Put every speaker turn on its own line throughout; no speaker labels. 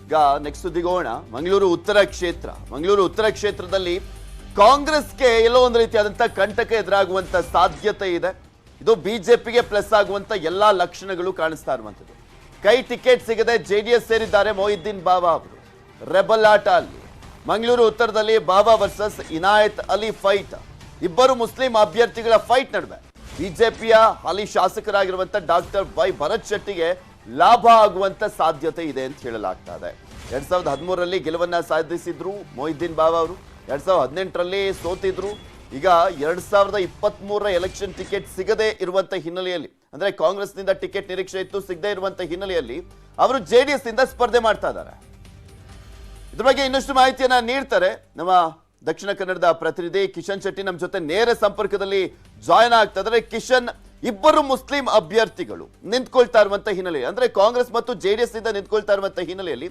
ಈಗ ನೆಕ್ಸ್ಟ್ ಸುದ್ದಿಗೆ ಹೋಗೋಣ. ಮಂಗಳೂರು ಉತ್ತರ ಕ್ಷೇತ್ರದಲ್ಲಿ ಕಾಂಗ್ರೆಸ್ಗೆ ಎಲ್ಲೋ ಒಂದು ರೀತಿಯಾದಂತಹ ಕಂಟಕ ಎದುರಾಗುವಂತ ಸಾಧ್ಯತೆ ಇದೆ. ಇದು ಬಿಜೆಪಿಗೆ ಪ್ಲಸ್ ಆಗುವಂತ ಎಲ್ಲಾ ಲಕ್ಷಣಗಳು ಕಾಣಿಸ್ತಾ ಇರುವಂತದ್ದು. ಕೈ ಟಿಕೆಟ್ ಸಿಗದೆ ಜೆಡಿಎಸ್ ಸೇರಿದ್ದಾರೆ ಮೊಹಿದ್ದೀನ್ ಬಾವಾ ಅವರು. ರೆಬಲ್ ಆಟ ಅಲ್ಲಿ ಮಂಗಳೂರು ಉತ್ತರದಲ್ಲಿ ಬಾವಾ ವರ್ಸಸ್ ಇನಾಯತ್ ಅಲಿ ಫೈಟ್. ಇಬ್ಬರು ಮುಸ್ಲಿಂ ಅಭ್ಯರ್ಥಿಗಳ ಫೈಟ್ ನಡುವೆ ಬಿಜೆಪಿಯ ಹಾಲಿ ಶಾಸಕರಾಗಿರುವಂತ ಡಾಕ್ಟರ್ ವೈ ಭರತ್ ಶೆಟ್ಟಿಗೆ ಲಾಭ ಆಗುವಂತ ಸಾಧ್ಯತೆ ಇದೆ ಅಂತ ಹೇಳಲಾಗ್ತಾ ಇದೆ. 2013ರಲ್ಲಿ ಗೆಲುವನ್ನ ಸಾಧಿಸಿದ್ರು ಮೊಹಿದ್ದೀನ್ ಬಾವಾ ಅವರು. 2018ರಲ್ಲಿ ಸೋತಿದ್ರು. ಈಗ 2023ರ ಎಲೆಕ್ಷನ್ ಟಿಕೆಟ್ ಸಿಗದೆ ಇರುವಂತ ಹಿನ್ನೆಲೆಯಲ್ಲಿ, ಅಂದ್ರೆ ಕಾಂಗ್ರೆಸ್ನಿಂದ ಟಿಕೆಟ್ ನಿರೀಕ್ಷೆ ಇತ್ತು, ಸಿಗದೆ ಇರುವಂತ ಹಿನ್ನೆಲೆಯಲ್ಲಿ ಅವರು ಜೆಡಿಎಸ್ ಇಂದ ಸ್ಪರ್ಧೆ ಮಾಡ್ತಾ ಇದ್ದಾರೆ. ಇದ್ರ ಬಗ್ಗೆ ಇನ್ನಷ್ಟು ಮಾಹಿತಿಯನ್ನ ನೀಡ್ತಾರೆ ನಮ್ಮ ದಕ್ಷಿಣ ಕನ್ನಡದ ಪ್ರತಿನಿಧಿ ಕಿಶನ್ ಶೆಟ್ಟಿ ನಮ್ಮ ಜೊತೆ ನೇರ ಸಂಪರ್ಕದಲ್ಲಿ ಜಾಯ್ನ್ ಆಗ್ತಾ ಇದ್ದಾರೆ. ಕಿಶನ್, ಇಬ್ಬರು ಮುಸ್ಲಿಂ ಅಭ್ಯರ್ಥಿಗಳು ನಿಂತ್ಕೊಳ್ತಾ ಇರುವಂತ ಹಿನ್ನೆಲೆ, ಅಂದ್ರೆ ಕಾಂಗ್ರೆಸ್ ಮತ್ತು ಜೆಡಿಎಸ್ ಇಂದ ನಿಂತ್ಕೊಳ್ತಾ ಇರುವಂತ ಹಿನ್ನೆಲೆಯಲ್ಲಿ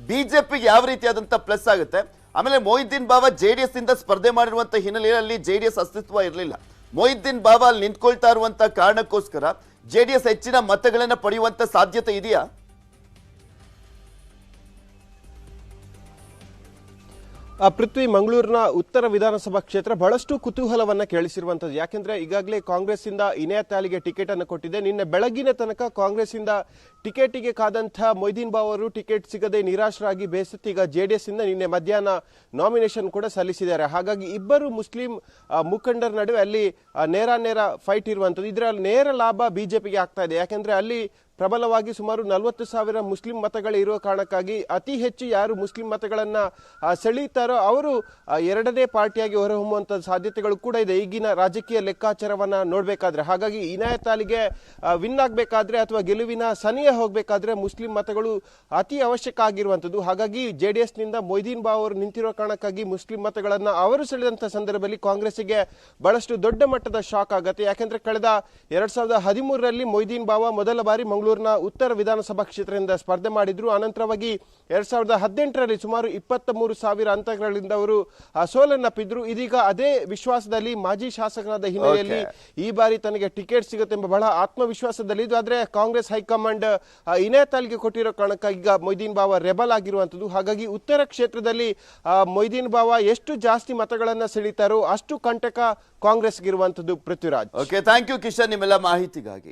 ಬಿಜೆಪಿಗೆ ಯಾವ ರೀತಿಯಾದಂತ ಪ್ಲಸ್ ಆಗುತ್ತೆ? ಆಮೇಲೆ ಮೊಹಿದ್ದೀನ್ ಬಾವಾ ಜೆಡಿಎಸ್ ಇಂದ ಸ್ಪರ್ಧೆ ಮಾಡಿರುವಂತ ಹಿನ್ನೆಲೆಯಲ್ಲಿ ಜೆಡಿಎಸ್ ಅಸ್ತಿತ್ವ ಇರಲಿಲ್ಲ. ಮೊಹಿದ್ದೀನ್ ಬಾವಾ ಅಲ್ಲಿ ನಿಂತ್ಕೊಳ್ತಾ ಇರುವಂತ ಕಾರಣಕ್ಕೋಸ್ಕರ ಜೆಡಿಎಸ್ ಹೆಚ್ಚಿನ ಮತಗಳನ್ನ ಪಡೆಯುವಂತ ಸಾಧ್ಯತೆ ಇದೆಯಾ?
ಪೃಥ್ವಿ, ಮಂಗಳೂರಿನ ಉತ್ತರ ವಿಧಾನಸಭಾ ಕ್ಷೇತ್ರ ಬಹಳಷ್ಟು ಕುತೂಹಲವನ್ನ ಕೇಳಿಸಿರುವಂತದ್ದು. ಯಾಕೆಂದ್ರೆ ಈಗಾಗಲೇ ಕಾಂಗ್ರೆಸ್ ಇಂದ ಇನಾಯತ್ ಅಲಿಗೆ ಟಿಕೆಟ್ ಅನ್ನು ಕೊಟ್ಟಿದೆ. ನಿನ್ನೆ ಬೆಳಗಿನ ತನಕ ಕಾಂಗ್ರೆಸ್ ಇಂದ ಟಿಕೆಟಿಗೆ ಕಾದಂತ ಮೊಹಿದ್ದೀನ್ ಬಾವಾ ಅವರು ಟಿಕೆಟ್ ಸಿಗದೆ ನಿರಾಶರಾಗಿ ಬೇಸತ್ತು ಈಗ ಜೆಡಿಎಸ್ ಇಂದ ನಿನ್ನೆ ಮಧ್ಯಾಹ್ನ ನಾಮಿನೇಷನ್ ಕೂಡ ಸಲ್ಲಿಸಿದ್ದಾರೆ. ಹಾಗಾಗಿ ಇಬ್ಬರು ಮುಸ್ಲಿಂ ಮುಖಂಡರ ನಡುವೆ ಅಲ್ಲಿ ನೇರ ಫೈಟ್ ಇರುವಂತದ್ದು. ಇದರ ನೇರ ಲಾಭ ಬಿಜೆಪಿಗೆ ಆಗ್ತಾ ಇದೆ. ಯಾಕೆಂದ್ರೆ ಅಲ್ಲಿ ಪ್ರಬಲವಾಗಿ ಸುಮಾರು 40,000 ಮುಸ್ಲಿಂ ಮತಗಳು ಇರುವ ಕಾರಣಕ್ಕಾಗಿ ಅತಿ ಹೆಚ್ಚು ಯಾರು ಮುಸ್ಲಿಂ ಮತಗಳನ್ನ ಸೆಳೀತಾರೋ ಅವರು ಎರಡನೇ ಪಾರ್ಟಿಯಾಗಿ ಹೊರಹೊಮ್ಮುವಂತ ಸಾಧ್ಯತೆಗಳು ಕೂಡ ಇದೆ ಈಗಿನ ರಾಜಕೀಯ ಲೆಕ್ಕಾಚಾರವನ್ನ ನೋಡ್ಬೇಕಾದ್ರೆ. ಹಾಗಾಗಿ ಇನಾಯತ್ ಅಲಿಗೆ ವಿನ್ ಆಗ್ಬೇಕಾದ್ರೆ ಅಥವಾ ಗೆಲುವಿನ ಸನಿಯ ಹೋಗ್ಬೇಕಾದ್ರೆ ಮುಸ್ಲಿಂ ಮತಗಳು ಅತಿ ಅವಶ್ಯಕ ಆಗಿರುವಂತದ್ದು. ಹಾಗಾಗಿ ಜೆಡಿಎಸ್ ನಿಂದ ಮೊಹಿದ್ದೀನ್ ಬಾವಾ ಅವರು ನಿಂತಿರೋ ಕಾರಣಕ್ಕಾಗಿ ಮುಸ್ಲಿಂ ಮತಗಳನ್ನ ಅವರು ಸೆಳೆದಂತ ಸಂದರ್ಭದಲ್ಲಿ ಕಾಂಗ್ರೆಸ್ಗೆ ಬಹಳಷ್ಟು ದೊಡ್ಡ ಮಟ್ಟದ ಶಾಕ್ ಆಗುತ್ತೆ. ಯಾಕೆಂದ್ರೆ ಕಳೆದ 2013ರಲ್ಲಿ ಮೊಹಿದ್ದೀನ್ ಬಾವಾ ಮೊದಲ ಬಾರಿ ಮಂಗಳೂರಿನ ಉತ್ತರ ವಿಧಾನಸಭಾ ಕ್ಷೇತ್ರದಿಂದ ಸ್ಪರ್ಧೆ ಮಾಡಿದ್ರು. ಅನಂತರವಾಗಿ 2018ರಲ್ಲಿ ಸುಮಾರು 23,000 ಅಂತರಗಳಿಂದ ಅವರು ಸೋಲನ್ನಪ್ಪಿದ್ರು. ಇದೀಗ ಅದೇ ವಿಶ್ವಾಸದಲ್ಲಿ ಮಾಜಿ ಶಾಸಕರಾದ ಹಿನ್ನೆಲೆಯಲ್ಲಿ ಈ ಬಾರಿ ತನಗೆ ಟಿಕೆಟ್ ಸಿಗುತ್ತೆ ಎಂಬ ಬಹಳ ಆತ್ಮವಿಶ್ವಾಸದಲ್ಲಿದ್ದು. ಆದ್ರೆ ಕಾಂಗ್ರೆಸ್ ಹೈಕಮಾಂಡ್ ಇನಾಯತ್ ಅಲಿಗೆ ಕೊಟ್ಟಿರೋ ಕಾರಣಕ್ಕಾಗಿ ಈಗ ಮೊಹಿದ್ದೀನ್ ಬಾವಾ ರೆಬಲ್ ಆಗಿರುವಂತದ್ದು. ಹಾಗಾಗಿ ಉತ್ತರ ಕ್ಷೇತ್ರದಲ್ಲಿ ಮೊಹಿದ್ದೀನ್ ಬಾವಾ ಎಷ್ಟು ಜಾಸ್ತಿ ಮತಗಳನ್ನ ಸೆಳೀತಾರೋ ಅಷ್ಟು ಕಂಟಕ ಕಾಂಗ್ರೆಸ್ಗೆ ಇರುವಂತದ್ದು. Prithviraj,
okay, thank you Kishan ನಿಮ್ಮೆಲ್ಲ ಮಾಹಿತಿಗಾಗಿ.